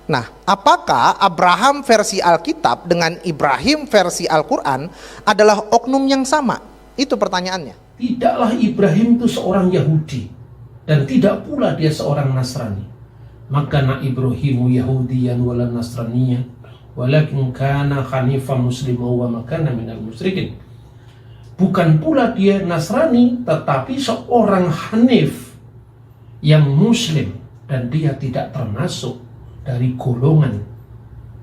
Nah, apakah Abraham versi Alkitab dengan Ibrahim versi Al-Quran adalah oknum yang sama? Itu pertanyaannya. Tidaklah Ibrahim itu seorang Yahudi, dan tidak pula dia seorang Nasrani. Maka na Ibrahimu Yahudiyan wala Nasraniyan, walakin kana hanifan musliman wa makana minal musyrikin. Bukan pula dia Nasrani, tetapi seorang Hanif yang Muslim, dan dia tidak termasuk dari golongan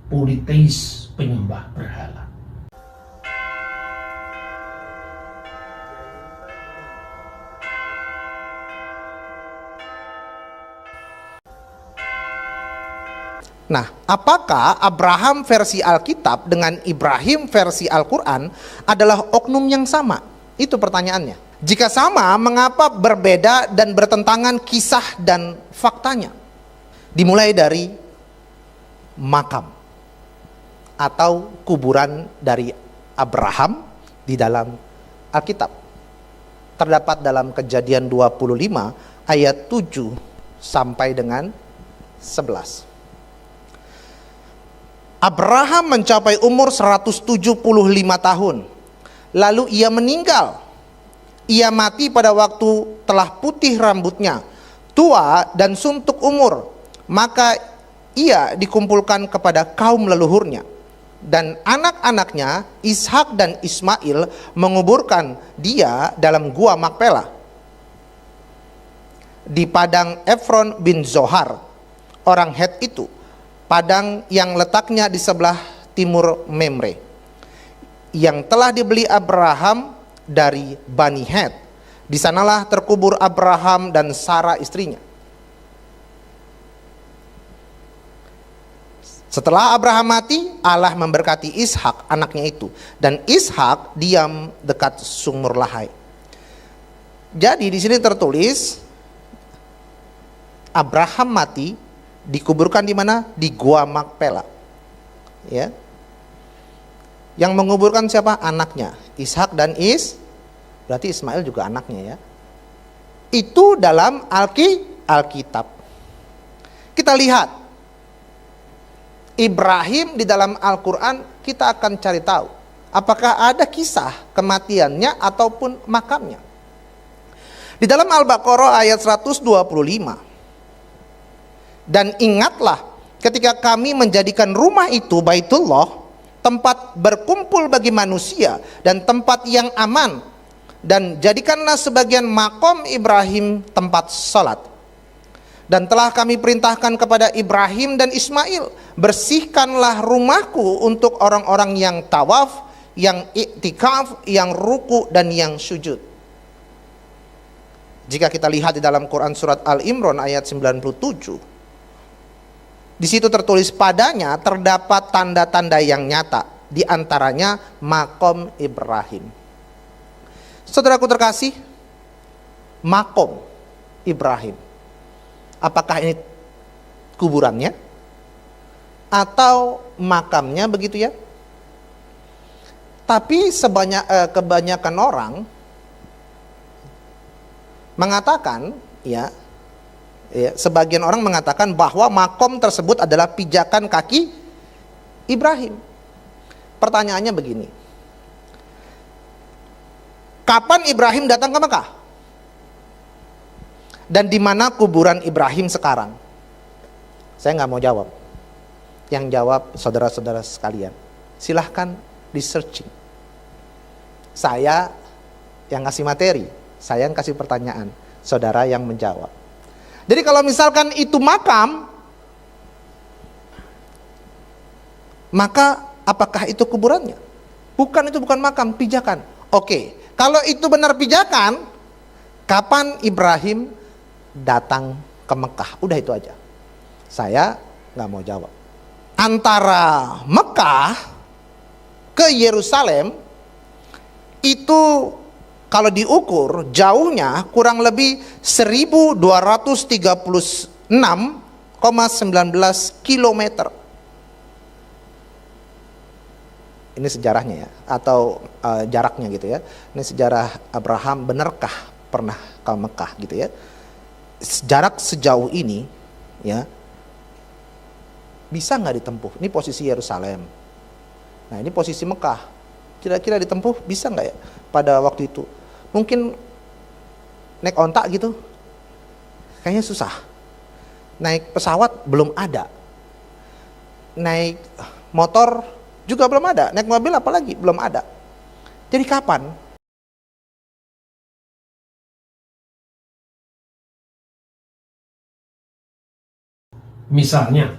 politeis penyembah berhala. Nah, apakah Abraham versi Alkitab dengan Ibrahim versi Al-Quran adalah oknum yang sama? Itu pertanyaannya. Jika sama, mengapa berbeda dan bertentangan kisah dan faktanya? Dimulai dari makam atau kuburan dari Abraham di dalam Alkitab. Terdapat dalam Kejadian 25 ayat 7 sampai dengan 11. Abraham mencapai umur 175 tahun. Lalu ia meninggal. Ia mati pada waktu telah putih rambutnya, tua dan suntuk umur. Maka ia dikumpulkan kepada kaum leluhurnya. Dan anak-anaknya Ishak dan Ismail menguburkan dia dalam gua Makpela di padang Efron bin Zohar, orang Het itu, padang yang letaknya di sebelah timur Memre, yang telah dibeli Abraham dari Bani Het. Di sanalah terkubur Abraham dan Sarah istrinya. Setelah Abraham mati, Allah memberkati Ishak anaknya itu, dan Ishak diam dekat sumur Lahai. Jadi di sini tertulis Abraham mati, dikuburkan di mana? Di gua Makpela. Ya. Yang menguburkan siapa? Anaknya, Ishak dan berarti Ismail juga anaknya ya. Itu dalam Alkitab. Kita lihat Ibrahim di dalam Al-Quran, kita akan cari tahu apakah ada kisah kematiannya ataupun makamnya. Di dalam Al-Baqarah ayat 125. Dan ingatlah ketika kami menjadikan rumah itu Baitullah, tempat berkumpul bagi manusia dan tempat yang aman, dan jadikanlah sebagian makom Ibrahim tempat salat. Dan telah kami perintahkan kepada Ibrahim dan Ismail, bersihkanlah rumahku untuk orang-orang yang tawaf, yang iktikaf, yang ruku dan yang sujud. Jika kita lihat di dalam Quran surat Al-Imran ayat 97, di situ tertulis padanya terdapat tanda-tanda yang nyata, di antaranya makom Ibrahim. Saudaraku terkasih, makom Ibrahim, apakah ini kuburannya atau makamnya, begitu ya? Tapi kebanyakan orang mengatakan sebagian orang mengatakan bahwa makom tersebut adalah pijakan kaki Ibrahim. Pertanyaannya begini, kapan Ibrahim datang ke Mekah? Dan di mana kuburan Ibrahim sekarang? Saya nggak mau jawab. Yang jawab saudara-saudara sekalian. Silahkan di searching. Saya yang ngasih materi, saya yang kasih pertanyaan, saudara yang menjawab. Jadi kalau misalkan itu makam, maka apakah itu kuburannya? Bukan, itu bukan makam, pijakan. Oke, kalau itu benar pijakan, kapan Ibrahim datang ke Mekah? Udah itu aja. Saya nggak mau jawab. Antara Mekah ke Yerusalem itu kalau diukur jauhnya kurang lebih 1236,19 kilometer. Ini sejarahnya ya, atau jaraknya gitu ya. Ini sejarah Abraham, benarkah pernah ke Mekah gitu ya. Jarak sejauh ini ya bisa nggak ditempuh? Ini posisi Yerusalem. Nah ini posisi Mekah. Kira-kira ditempuh bisa nggak ya pada waktu itu? Mungkin naik ontak gitu, kayaknya susah. Naik pesawat belum ada. Naik motor juga belum ada. Naik mobil apalagi belum ada. Jadi kapan? Misalnya,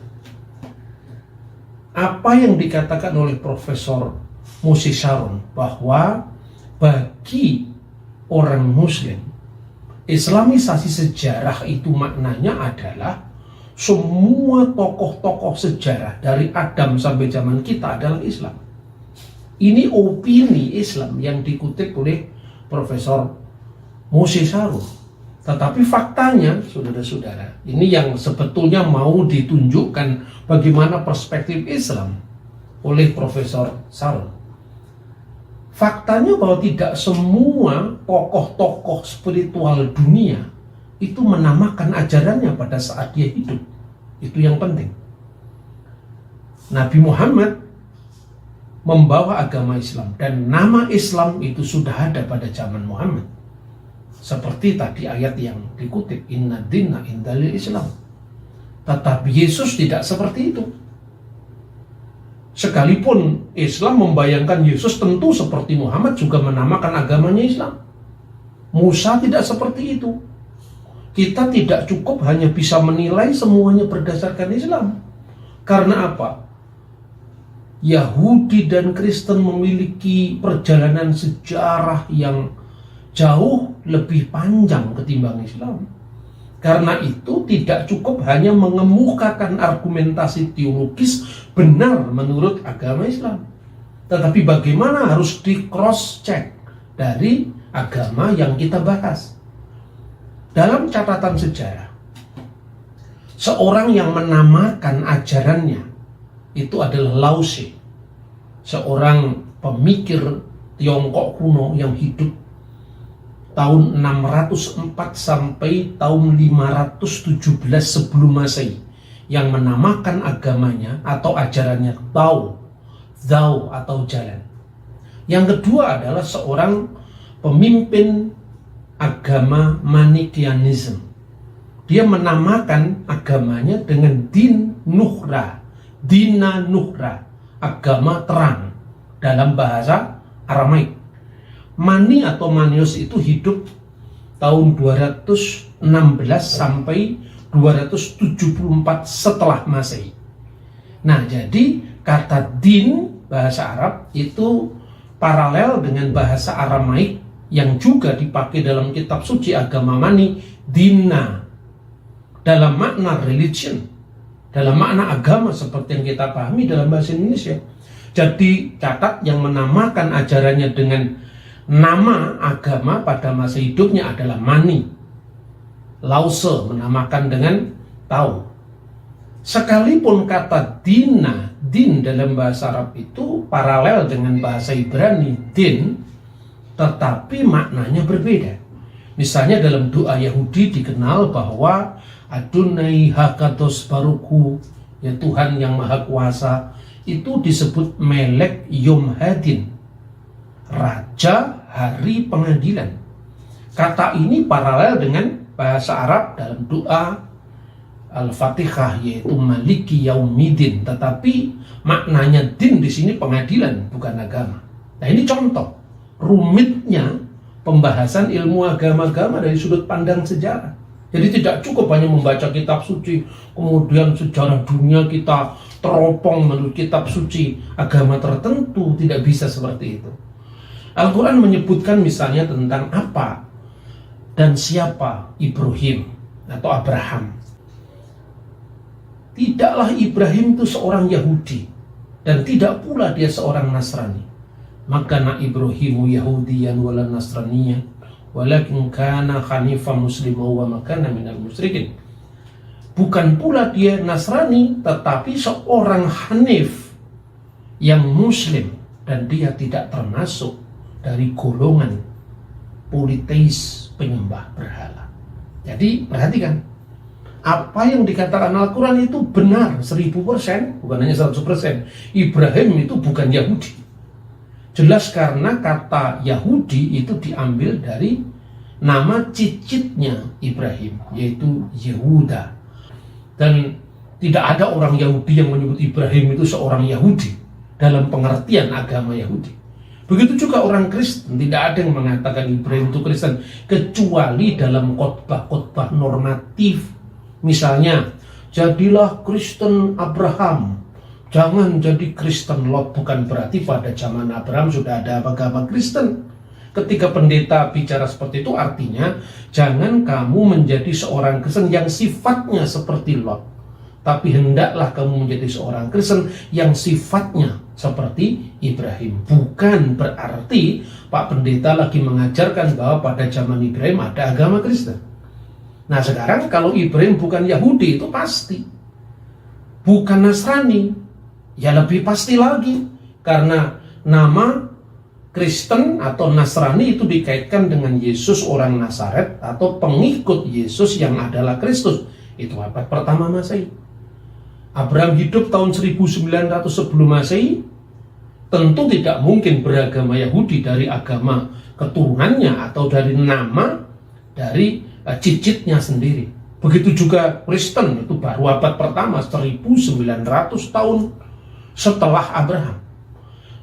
apa yang dikatakan oleh Profesor Moses Sharon bahwa bagi orang Muslim, Islamisasi sejarah itu maknanya adalah semua tokoh-tokoh sejarah dari Adam sampai zaman kita adalah Islam. Ini opini Islam yang dikutip oleh Profesor Moses Sharon. Tetapi faktanya, saudara-saudara, ini yang sebetulnya mau ditunjukkan bagaimana perspektif Islam oleh Profesor Sharon. Faktanya bahwa tidak semua tokoh-tokoh spiritual dunia itu menamakan ajarannya pada saat dia hidup. Itu yang penting. Nabi Muhammad membawa agama Islam dan nama Islam itu sudah ada pada zaman Muhammad. Seperti tadi ayat yang dikutip, inna dina indalil Islam. Tetapi Yesus tidak seperti itu. Sekalipun Islam membayangkan Yesus tentu seperti Muhammad juga menamakan agamanya Islam. Musa tidak seperti itu. Kita tidak cukup hanya bisa menilai semuanya berdasarkan Islam. Karena apa? Yahudi dan Kristen memiliki perjalanan sejarah yang jauh lebih panjang ketimbang Islam. Karena itu tidak cukup hanya mengemukakan argumentasi teologis benar menurut agama Islam. Tetapi bagaimana harus di cross check dari agama yang kita bahas. Dalam catatan sejarah, seorang yang menamakan ajarannya itu adalah Lao Tse, seorang pemikir Tiongkok kuno yang hidup tahun 604 sampai tahun 517 sebelum Masehi, yang menamakan agamanya atau ajarannya Tao atau jalan. Yang kedua adalah seorang pemimpin agama Manichaeism. Dia menamakan agamanya dengan Dina Nuhra, agama terang dalam bahasa Aramaik. Mani atau Manius itu hidup tahun 216 sampai 274 setelah Masehi. Nah, jadi kata din bahasa Arab itu paralel dengan bahasa Aramaik yang juga dipakai dalam kitab suci agama Mani, dina, dalam makna religion, dalam makna agama seperti yang kita pahami dalam bahasa Indonesia. Jadi catat, yang menamakan ajarannya dengan nama agama pada masa hidupnya adalah Mani. Lao Tse menamakan dengan Tao. Sekalipun kata din dalam bahasa Arab itu paralel dengan bahasa Ibrani din, tetapi maknanya berbeda. Misalnya dalam doa Yahudi dikenal bahwa Adonai Hakadosh Baruchu, ya Tuhan yang Maha Kuasa, itu disebut Melek Yom Hadin, Raja Hari Pengadilan. Kata ini paralel dengan bahasa Arab dalam doa Al-Fatihah, yaitu Maliki Yaumidin, tetapi maknanya din di sini pengadilan, bukan agama. Nah, ini contoh rumitnya pembahasan ilmu agama-agama dari sudut pandang sejarah. Jadi tidak cukup hanya membaca kitab suci, kemudian sejarah dunia kita teropong menurut kitab suci agama tertentu. Tidak bisa seperti itu. Al-Quran menyebutkan misalnya tentang apa dan siapa Ibrahim atau Abraham. Tidaklah Ibrahim itu seorang Yahudi, dan tidak pula dia seorang Nasrani. Maka na Ibrahimu Yahudiyan wala Nasraniyan, walakin kana hanifan musliman wa makana minal musyrikin. Bukan pula dia Nasrani, tetapi seorang Hanif yang Muslim, dan dia tidak termasuk dari golongan politeis, penyembah berhala. Jadi perhatikan, apa yang dikatakan Al-Quran itu benar 1000%, bukan hanya 100%. Ibrahim itu bukan Yahudi. Jelas karena kata Yahudi itu diambil dari nama cicitnya Ibrahim, yaitu Yehuda. Dan tidak ada orang Yahudi yang menyebut Ibrahim itu seorang Yahudi dalam pengertian agama Yahudi. Begitu juga orang Kristen, tidak ada yang mengatakan Ibrahim itu Kristen, kecuali dalam khotbah-khotbah normatif. Misalnya, jadilah Kristen Abraham, jangan jadi Kristen Lot. Bukan berarti pada zaman Abraham sudah ada agama Kristen. Ketika pendeta bicara seperti itu, artinya jangan kamu menjadi seorang Kristen yang sifatnya seperti Lot, tapi hendaklah kamu menjadi seorang Kristen yang sifatnya seperti Ibrahim. Bukan berarti Pak Pendeta lagi mengajarkan bahwa pada zaman Ibrahim ada agama Kristen. Nah sekarang kalau Ibrahim bukan Yahudi itu pasti, bukan Nasrani, ya lebih pasti lagi. Karena nama Kristen atau Nasrani itu dikaitkan dengan Yesus orang Nazaret atau pengikut Yesus yang adalah Kristus. Itu abad pertama Masehi. Abraham hidup tahun 1900 sebelum Masehi, tentu tidak mungkin beragama Yahudi dari agama keturunannya atau dari nama dari cicitnya sendiri. Begitu juga Kristen, itu baru abad pertama 1900 tahun setelah Abraham.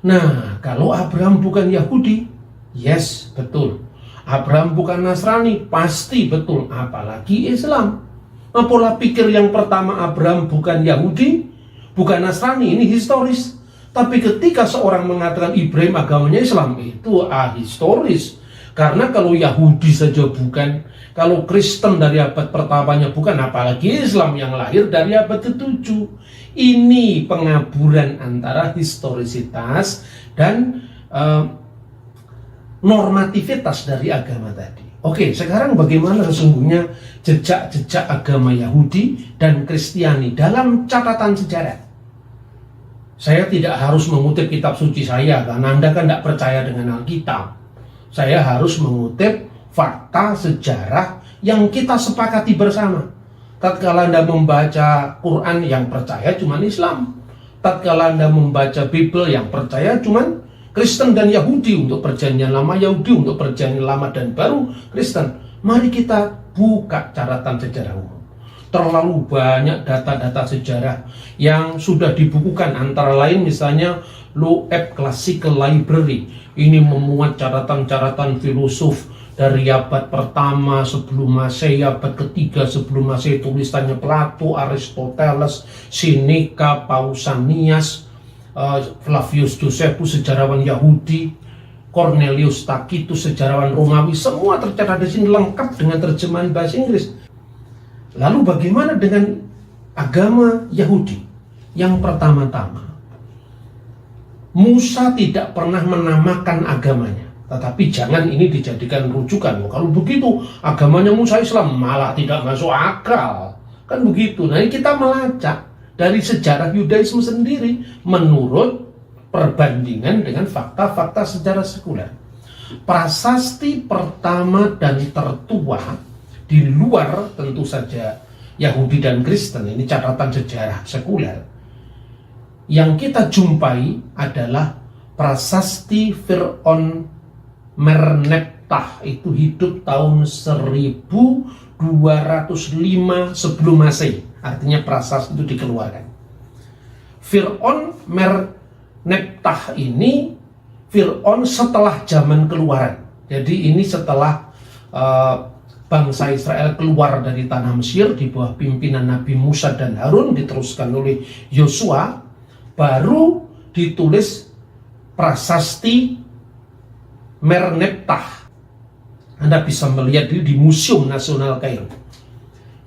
Nah, kalau Abraham bukan Yahudi, yes, betul. Abraham bukan Nasrani, pasti betul, apalagi Islam. Nah, pola pikir yang pertama Abraham bukan Yahudi, bukan Nasrani, ini historis. Tapi ketika seorang mengatakan Ibrahim agamanya Islam, itu ahistoris. Karena kalau Yahudi saja bukan, kalau Kristen dari abad pertamanya bukan, apalagi Islam yang lahir dari abad ke-7. Ini pengaburan antara historisitas dan normativitas dari agama tadi. Oke, sekarang bagaimana sesungguhnya jejak-jejak agama Yahudi dan Kristiani dalam catatan sejarah? Saya tidak harus mengutip kitab suci saya, karena Anda kan tidak percaya dengan Alkitab. Saya harus mengutip fakta sejarah yang kita sepakati bersama. Tatkala Anda membaca Quran, yang percaya cuma Islam. Tatkala Anda membaca Bible, yang percaya cuma Kristen dan Yahudi. Untuk perjanjian lama Yahudi, untuk perjanjian lama dan baru Kristen. Mari kita buka catatan sejarah umum. Terlalu banyak data-data sejarah yang sudah dibukukan, antara lain misalnya Loeb Classical Library. Ini memuat catatan-catatan filosof dari abad pertama sebelum Masehi, abad ketiga sebelum Masehi, tulisannya Plato, Aristoteles, Seneca, Pausanias, Flavius Josephus, sejarawan Yahudi, Cornelius Tacitus, sejarawan Romawi, semua tercatat di sini lengkap dengan terjemahan bahasa Inggris. Lalu bagaimana dengan agama Yahudi? Yang pertama-tama, Musa tidak pernah menamakan agamanya. Tetapi jangan ini dijadikan rujukan. Kalau begitu agamanya Musa Islam, malah tidak masuk akal. Kan begitu. Nah, kita melacak dari sejarah Yudaisme sendiri menurut perbandingan dengan fakta-fakta sejarah sekuler. Prasasti pertama dan tertua di luar tentu saja Yahudi dan Kristen, ini catatan sejarah sekuler, yang kita jumpai adalah prasasti Fir'aun Merneptah. Itu hidup tahun 1205 sebelum Masehi. Artinya prasasti itu dikeluarkan. Fir'aun Merneptah ini Fir'aun setelah zaman keluaran. Jadi ini setelah bangsa Israel keluar dari tanah Mesir di bawah pimpinan Nabi Musa dan Harun, diteruskan oleh Yosua, baru ditulis prasasti Merneptah. Anda bisa melihat di Museum Nasional Kairo.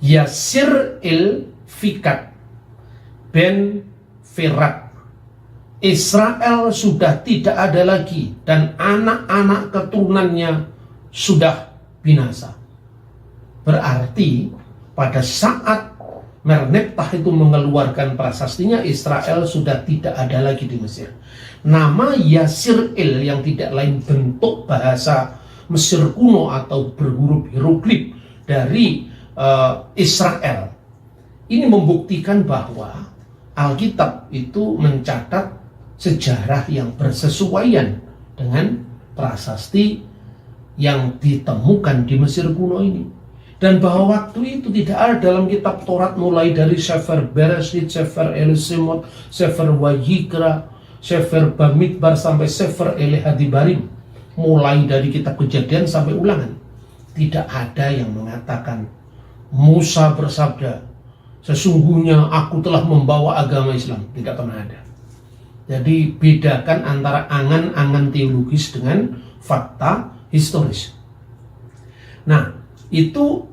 Yasir il-Fikat Ben Ferat. Israel sudah tidak ada lagi dan anak-anak keturunannya sudah binasa. Berarti pada saat Merneptah itu mengeluarkan prasastinya, Israel sudah tidak ada lagi di Mesir. Nama Yasir-il yang tidak lain bentuk bahasa Mesir kuno atau berhuruf hieroglif dari Israel ini membuktikan bahwa Alkitab itu mencatat sejarah yang bersesuaian dengan prasasti yang ditemukan di Mesir kuno ini. Dan bahwa waktu itu tidak ada dalam kitab Taurat mulai dari Sefer Bereshit, Sefer Elisimot, Sefer Wayikra, Sefer Bamidbar sampai Sefer Elehadibarim, mulai dari kitab Kejadian sampai Ulangan. Tidak ada yang mengatakan Musa bersabda, sesungguhnya aku telah membawa agama Islam. Tidak pernah ada. Jadi bedakan antara angan-angan teologis dengan fakta historis. Nah, itu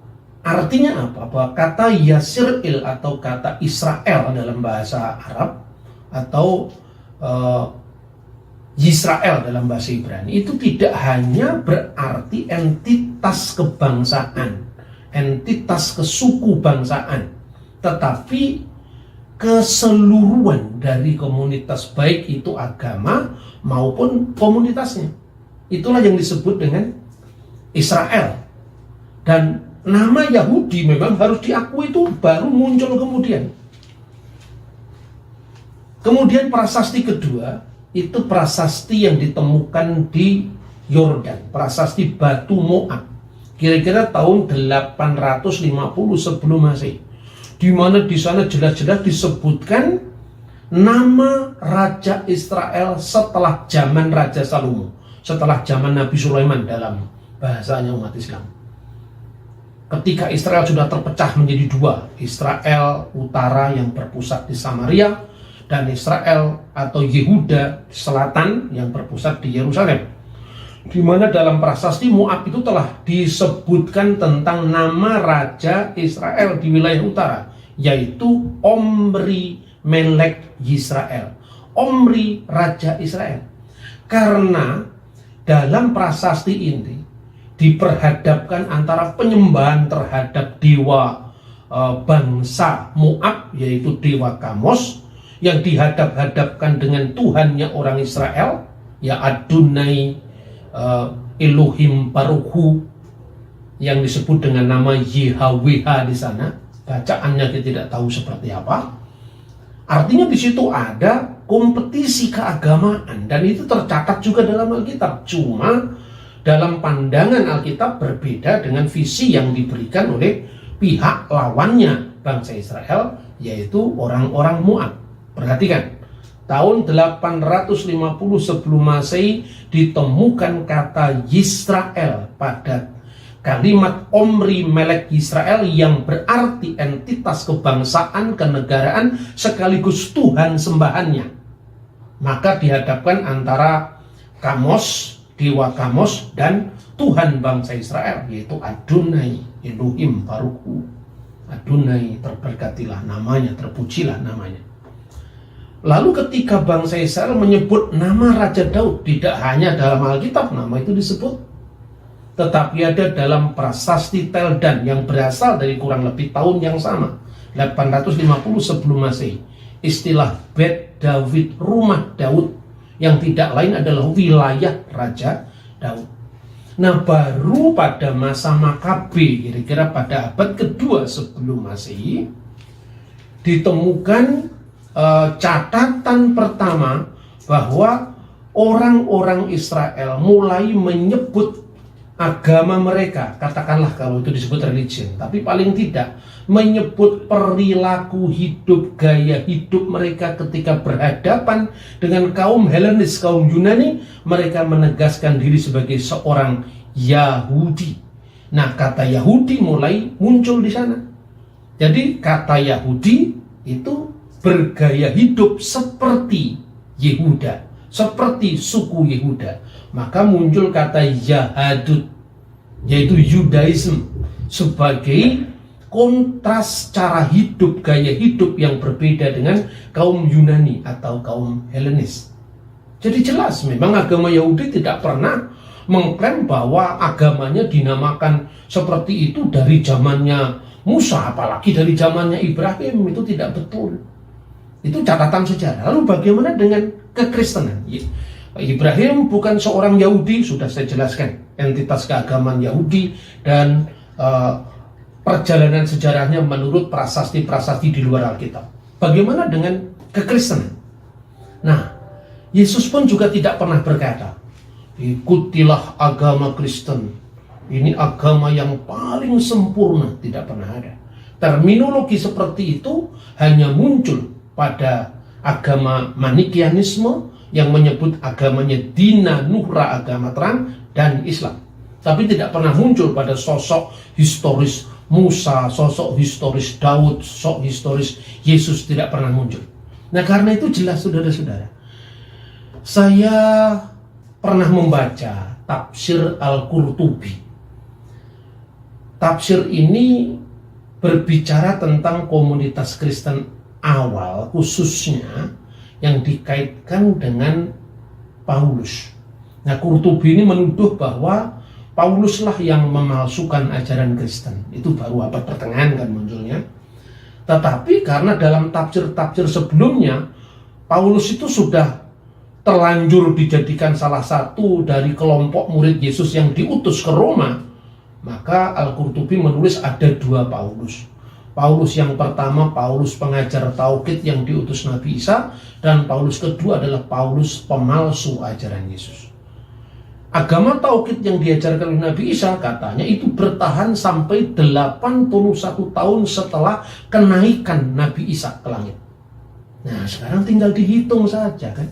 artinya apa? Bahwa kata Yasir'il atau kata Israel dalam bahasa Arab atau Yisrael dalam bahasa Ibrani itu tidak hanya berarti entitas kebangsaan, entitas kesuku bangsaan, tetapi keseluruhan dari komunitas, baik itu agama maupun komunitasnya. Itulah yang disebut dengan Israel. Dan nama Yahudi memang harus diakui itu baru muncul kemudian. Kemudian prasasti kedua itu prasasti yang ditemukan di Yordan, prasasti Batu Moab, kira-kira tahun 850 sebelum Masehi, di mana di sana jelas-jelas disebutkan nama Raja Israel setelah zaman Raja Salomo, setelah zaman Nabi Sulaiman dalam bahasanya umat Islam. Ketika Israel sudah terpecah menjadi dua, Israel utara yang berpusat di Samaria dan Israel atau Yehuda selatan yang berpusat di Yerusalem. Di mana dalam prasasti Moab itu telah disebutkan tentang nama Raja Israel di wilayah utara, yaitu Omri Melek Yisrael. Omri Raja Israel. Karena dalam prasasti ini diperhadapkan antara penyembahan terhadap dewa bangsa Moab, yaitu dewa Kamos, yang dihadap-hadapkan dengan Tuhannya orang Israel, ya Adonai Elohim Baruchu, yang disebut dengan nama YHWH di sana. Bacaannya kita tidak tahu seperti apa. Artinya di situ ada kompetisi keagamaan, dan itu tercatat juga dalam Alkitab. Cuma dalam pandangan Alkitab berbeda dengan visi yang diberikan oleh pihak lawannya bangsa Israel, yaitu orang-orang Moab. Perhatikan, tahun 850 sebelum Masehi ditemukan kata Yisrael pada kalimat Omri Melek Yisrael, yang berarti entitas kebangsaan, kenegaraan, sekaligus Tuhan sembahannya. Maka dihadapkan antara Kamos, dewa Kamos, dan Tuhan bangsa Israel, yaitu Adonai Elohim Baruchu. Adonai, terberkatilah namanya, terpujilah namanya. Lalu ketika bangsa Israel menyebut nama Raja Daud, tidak hanya dalam Alkitab nama itu disebut, tetapi ada dalam prasasti Teldan yang berasal dari kurang lebih tahun yang sama, 850 sebelum Masehi. Istilah Bet David, rumah Daud, yang tidak lain adalah wilayah Raja Daud. Nah, baru pada masa Makabe, kira-kira pada abad kedua sebelum Masehi, ditemukan catatan pertama bahwa orang-orang Israel mulai menyebut agama mereka, katakanlah kalau itu disebut religion, tapi paling tidak menyebut perilaku hidup, gaya hidup mereka ketika berhadapan dengan kaum Helenis, kaum Yunani. Mereka menegaskan diri sebagai seorang Yahudi. Nah, kata Yahudi mulai muncul di sana. Jadi kata Yahudi itu bergaya hidup seperti Yehuda, seperti suku Yehuda. Maka muncul kata Yahadut, yaitu Yudaism, sebagai kontras cara hidup, gaya hidup yang berbeda dengan kaum Yunani atau kaum Helenis. Jadi jelas memang agama Yahudi tidak pernah mengklaim bahwa agamanya dinamakan seperti itu dari zamannya Musa, apalagi dari zamannya Ibrahim. Itu tidak betul. Itu catatan sejarah. Lalu bagaimana dengan kekristenan? Ibrahim bukan seorang Yahudi, sudah saya jelaskan entitas keagamaan Yahudi, dan perjalanan sejarahnya menurut prasasti-prasasti di luar Alkitab. Bagaimana dengan kekristenan? Nah, Yesus pun juga tidak pernah berkata, ikutilah agama Kristen, ini agama yang paling sempurna. Tidak pernah ada. Terminologi seperti itu hanya muncul pada agama Manikianisme yang menyebut agamanya Dina Nuhra, agama terang, dan Islam. Tapi tidak pernah muncul pada sosok historis Musa, sosok historis Daud, sosok historis Yesus, tidak pernah muncul. Nah, karena itu jelas saudara-saudara, saya pernah membaca tafsir Al-Qurtubi. Tafsir ini berbicara tentang komunitas Kristen awal, khususnya yang dikaitkan dengan Paulus. Nah, Qurtubi ini menuduh bahwa Pauluslah yang memalsukan ajaran Kristen. Itu baru abad pertengahan kan munculnya. Tetapi karena dalam tafsir-tafsir sebelumnya, Paulus itu sudah terlanjur dijadikan salah satu dari kelompok murid Yesus yang diutus ke Roma, maka Al-Qurtubi menulis ada dua Paulus. Paulus yang pertama, Paulus pengajar tauhid yang diutus Nabi Isa, dan Paulus kedua adalah Paulus pemalsu ajaran Yesus. Agama tauhid yang diajarkan oleh Nabi Isa katanya itu bertahan sampai 81 tahun setelah kenaikan Nabi Isa ke langit. Nah, sekarang tinggal dihitung saja kan.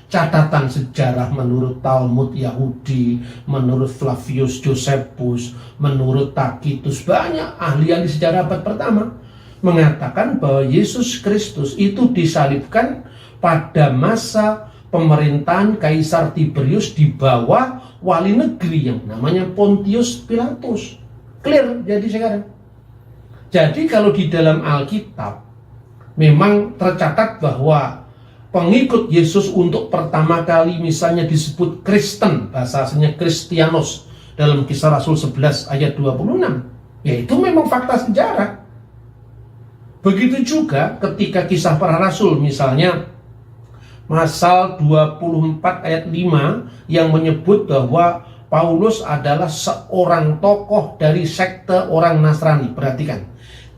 Catatan sejarah menurut Talmud Yahudi, menurut Flavius Josephus, menurut Tacitus, banyak ahli-ahli sejarah abad pertama mengatakan bahwa Yesus Kristus itu disalibkan pada masa pemerintahan Kaisar Tiberius di bawah wali negeri yang namanya Pontius Pilatus. Clear jadi sekarang. Jadi kalau di dalam Alkitab memang tercatat bahwa pengikut Yesus untuk pertama kali misalnya disebut Kristen, bahasa aslinya Kristianos dalam Kisah Rasul 11 ayat 26, yaitu memang fakta sejarah. Begitu juga ketika Kisah Para Rasul misalnya Masal 24 ayat 5 yang menyebut bahwa Paulus adalah seorang tokoh dari sekte orang Nasrani. Perhatikan,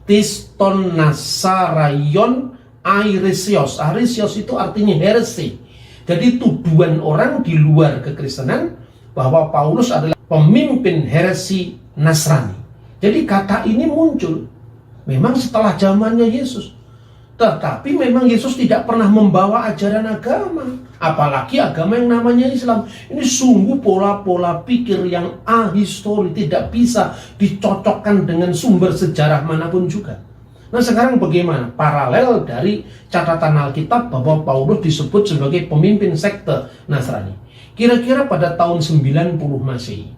Tiston Nasarayon Airesios. Airesios itu artinya heresi. Jadi tuduhan orang di luar kekristenan bahwa Paulus adalah pemimpin heresi Nasrani. Jadi kata ini muncul memang setelah zamannya Yesus. Tetapi memang Yesus tidak pernah membawa ajaran agama, apalagi agama yang namanya Islam. Ini sungguh pola-pola pikir yang ahistori, tidak bisa dicocokkan dengan sumber sejarah manapun juga. Nah, sekarang bagaimana? Paralel dari catatan Alkitab bahwa Paulus disebut sebagai pemimpin sekte Nasrani. Kira-kira pada tahun 90 Masehi,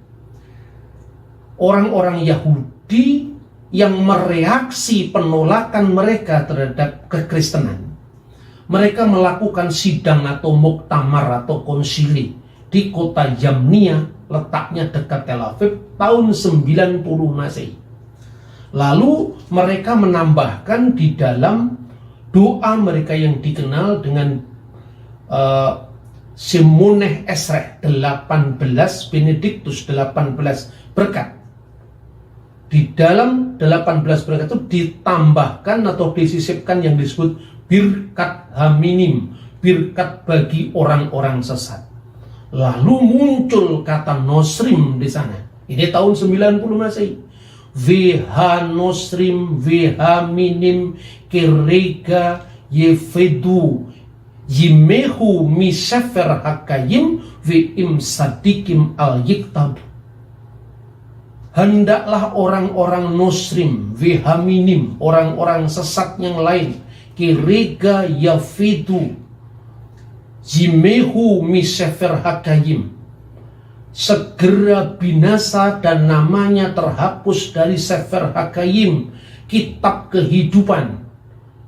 orang-orang Yahudi yang mereaksi penolakan mereka terhadap kekristenan, mereka melakukan sidang atau muktamar atau konsili di kota Yamnia, letaknya dekat Tel Aviv, tahun 90 Masehi. Lalu mereka menambahkan di dalam doa mereka yang dikenal dengan Simoneh Esreh 18 Benedictus 18 berkat. Di dalam 18 berkat itu ditambahkan atau disisipkan yang disebut birkat haminim, birkat bagi orang-orang sesat. Lalu muncul kata nosrim di sana. Ini tahun 90 Masehi. VH nosrim, VH minim, kirega, yefedu, yimehu misefer hakayim, vim sadikim al-yiktab. Hendaklah orang-orang nosrim, vihaminim, orang-orang sesat yang lain, kirega yafidu, jimehu misefer hakayim, segera binasa dan namanya terhapus dari sefer hakayim, kitab kehidupan,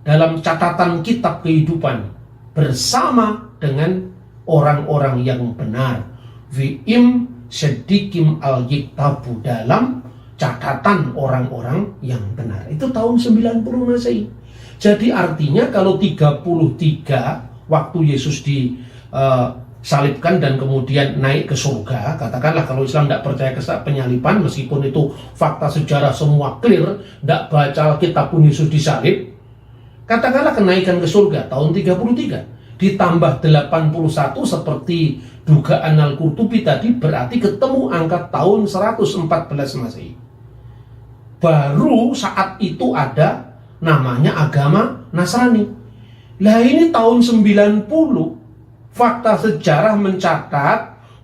dalam catatan kitab kehidupan, bersama dengan orang-orang yang benar. Vim sedikim al-yiktabu, dalam catatan orang-orang yang benar. Itu tahun 90 Masehi. Jadi artinya kalau 33 waktu Yesus salibkan dan kemudian naik ke surga. Katakanlah kalau Islam tidak percaya ke penyaliban, meskipun itu fakta sejarah semua clear, tidak baca Alkitab pun Yesus disalib. Katakanlah kenaikan ke surga tahun 33 ditambah 81 seperti dugaan Al-Qurtubi tadi, berarti ketemu angka tahun 114 Masehi. Baru saat itu ada namanya agama Nasrani. Lah ini tahun 90, fakta sejarah mencatat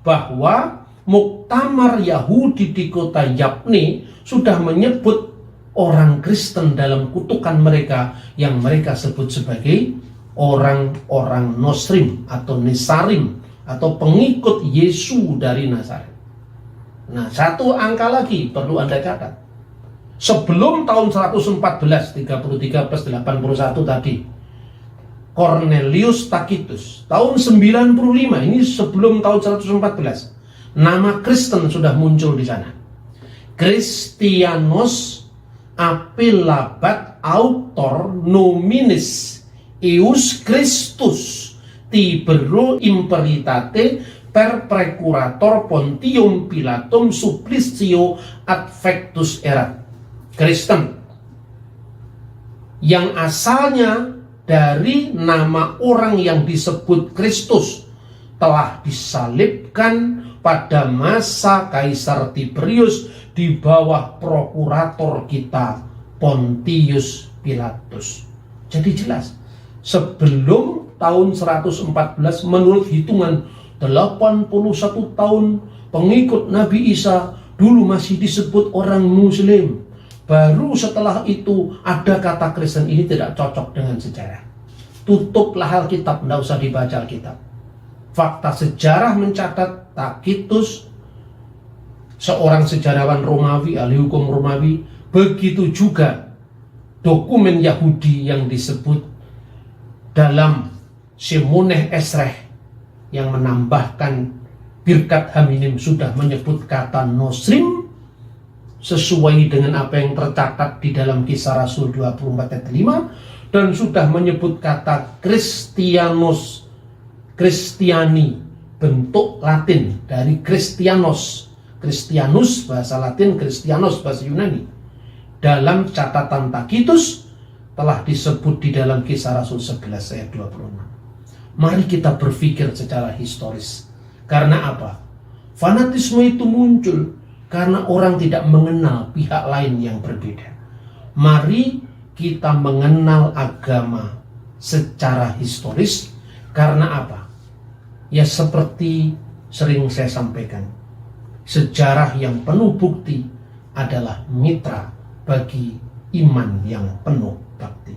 bahwa Muktamar Yahudi di kota Yabne sudah menyebut orang Kristen dalam kutukan mereka yang mereka sebut sebagai orang-orang Nosrim atau Nesarim atau pengikut Yesus dari Nazaret. Nah, satu angka lagi perlu Anda catat. Sebelum tahun 114, 33 plus 81 tadi, Cornelius Tacitus, tahun 95, ini sebelum tahun 114, nama Kristen sudah muncul di sana. Christianos appellabat autor nominis eius Christus tibero imperitate per precurator Pontium Pilatum supplicio adfectus erat. Kristen yang asalnya dari nama orang yang disebut Kristus telah disalibkan pada masa Kaisar Tiberius di bawah prokurator kita Pontius Pilatus. Jadi jelas, sebelum tahun 114 menurut hitungan 81 tahun pengikut Nabi Isa dulu masih disebut orang Muslim. Baru setelah itu ada kata Kristen. Ini tidak cocok dengan sejarah. Tutuplah Alkitab, tidak usah dibaca Alkitab. Fakta sejarah mencatat Tacitus, seorang sejarawan Romawi, ahli hukum Romawi, begitu juga dokumen Yahudi yang disebut dalam Simoneh Esreh yang menambahkan Birkat Haminim sudah menyebut kata Nosrim sesuai dengan apa yang tercatat di dalam Kisah Rasul 24 ayat 5, dan sudah menyebut kata Christianos, Christiani, bentuk Latin dari Christianos, Christianus bahasa Latin, Christianos bahasa Yunani. Dalam catatan Tacitus telah disebut di dalam Kisah Rasul 11 ayat 26. Mari kita berpikir secara historis. Karena apa? Fanatisme itu muncul karena orang tidak mengenal pihak lain yang berbeda. Mari kita mengenal agama secara historis. Karena apa? Ya seperti sering saya sampaikan, sejarah yang penuh bukti adalah mitra bagi iman yang penuh bakti.